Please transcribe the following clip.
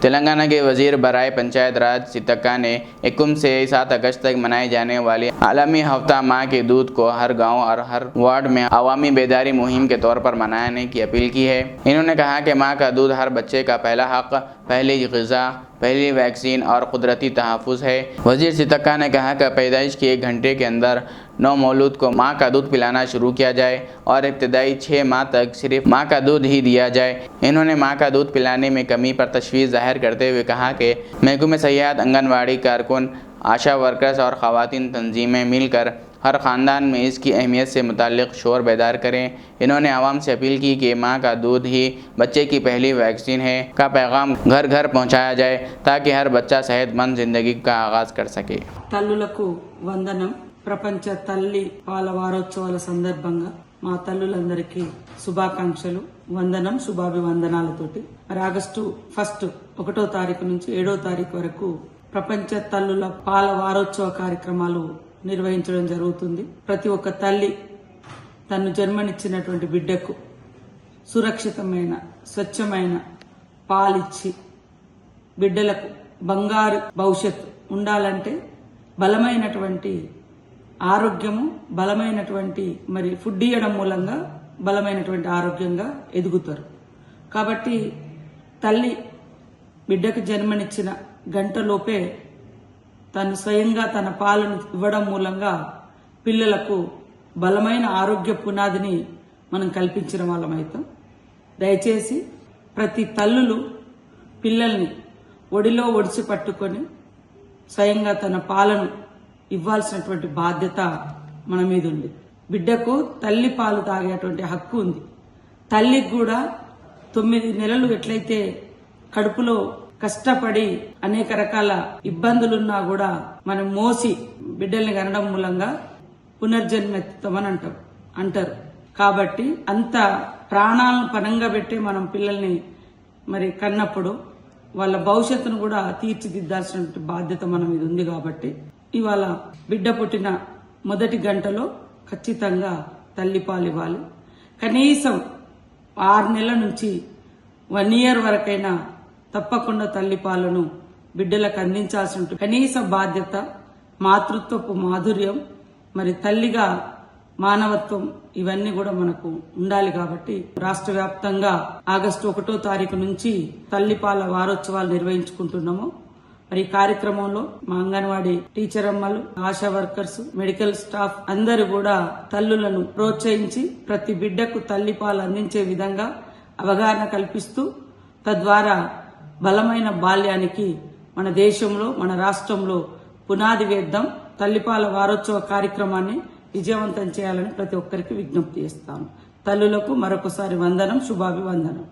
तेलंगाना के वजीर बराए पंचायत राज सीतक्का ने 1 से 7 अगस्त तक मनाई जाने वाली आलमी हफ्ता माँ के दूध को हर गांव और हर वार्ड में अवामी बेदारी मुहिम के तौर पर मनाने की अपील की है। इन्होंने कहा कि माँ का दूध हर बच्चे का पहला हक, पहली ग़िज़ा, पहली वैक्सीन और कुदरती तहफ़्फ़ुज़ है। वजीर सीतक्का ने कहा कि पैदाइश के 1 घंटे के अंदर नवमौलूद को माँ का दूध पिलाना शुरू किया जाए और इब्तदाई 6 माह तक सिर्फ माँ का दूध ही दिया जाए। इन्होंने माँ का दूध पिलाने में कमी पर तशवीश जाहिर करते हुए कहा कि महकमे सेहत, आंगनवाड़ी कारकुन, आशा वर्कर्स और ख़वातीन तंजीमें मिलकर हर ख़ानदान में इसकी अहमियत से मुताल्लिक़ शोर बेदार करें। इन्होंने आवाम से अपील की कि माँ का दूध ही बच्चे की पहली वैक्सीन है का पैगाम घर घर पहुँचाया जाए ताकि हर बच्चा सेहतमंद ज़िंदगी का आगाज़ कर सके। తల్లులకు వందనం. ప్రపంచ తల్లి పాల వారోత్సవాల సందర్భంగా మా తల్లులందరికీ శుభాకాంక్షలు, వందనం, శుభాభివందనాలతోటి మరి ఆగస్టు 1వ తారీఖు నుంచి 7వ తారీఖు వరకు ప్రపంచ తల్లుల పాల వారోత్సవ కార్యక్రమాలు నిర్వహించడం జరుగుతుంది. ప్రతి ఒక్క తల్లి తను జన్మనిచ్చినటువంటి బిడ్డకు సురక్షితమైన, స్వచ్ఛమైన పాలిచ్చి బిడ్డలకు బంగారు భవిష్యత్తు ఉండాలంటే బలమైనటువంటి ఆరోగ్యము, బలమైనటువంటి మరి ఫుడ్ ఇవ్వడం మూలంగా బలమైనటువంటి ఆరోగ్యంగా ఎదుగుతారు. కాబట్టి తల్లి బిడ్డకు జన్మనిచ్చిన గంటలోపే తను స్వయంగా తన పాలను ఇవ్వడం మూలంగా పిల్లలకు బలమైన ఆరోగ్య పునాదిని మనం కల్పించిన వాళ్ళమైతాం. దయచేసి ప్రతి తల్లులు పిల్లల్ని ఒడిలో ఒడిసి పట్టుకొని స్వయంగా తన పాలను ఇవ్వాల్సినటువంటి బాధ్యత మన మీద ఉంది. బిడ్డకు తల్లి పాలు తాగేటువంటి హక్కు ఉంది. తల్లికి కూడా 9 నెలలు ఎట్లయితే కడుపులో కష్టపడి అనేక రకాల ఇబ్బందులున్నా కూడా మనం మోసి బిడ్డల్ని కనడం మూలంగా పునర్జన్మెత్తుతామని అంటారు. కాబట్టి అంత ప్రాణాలను పనంగా పెట్టి మనం పిల్లల్ని మరి కన్నప్పుడు వాళ్ళ భవిష్యత్తును కూడా తీర్చిదిద్దాల్సిన బాధ్యత మన మీద ఉంది. కాబట్టి ఇవాళ బిడ్డ పుట్టిన మొదటి గంటలో ఖచ్చితంగా తల్లిపాలు ఇవ్వాలి. కనీసం 6 నెలల నుంచి 1 ఇయర్ వరకైనా తప్పకుండా తల్లిపాలను బిడ్డలకు అందించాల్సిన కనీస బాధ్యత, మాతృత్వపు మాధుర్యం, మరి తల్లిగా మానవత్వం ఇవన్నీ కూడా మనకు ఉండాలి. కాబట్టి రాష్ట్ర వ్యాప్తంగా ఆగస్టు 1వ తారీఖు నుంచి తల్లిపాల వారోత్సవాలు నిర్వహించుకుంటున్నాము. మరి ఈ కార్యక్రమంలో మా అంగన్వాడీ టీచర్ అమ్మలు, ఆశా వర్కర్స్, మెడికల్ స్టాఫ్ అందరూ కూడా తల్లులను ప్రోత్సహించి ప్రతి బిడ్డకు తల్లిపాలు అందించే విధంగా అవగాహన కల్పిస్తూ తద్వారా బలమైన బాల్యానికి మన దేశంలో, మన రాష్ట్రంలో పునాది వేద్దాం. తల్లిపాల వారోత్సవ కార్యక్రమాన్ని విజయవంతం చేయాలని ప్రతి ఒక్కరికి విజ్ఞప్తి చేస్తాను. తల్లులకు మరొకసారి వందనం, శుభాభివందనం.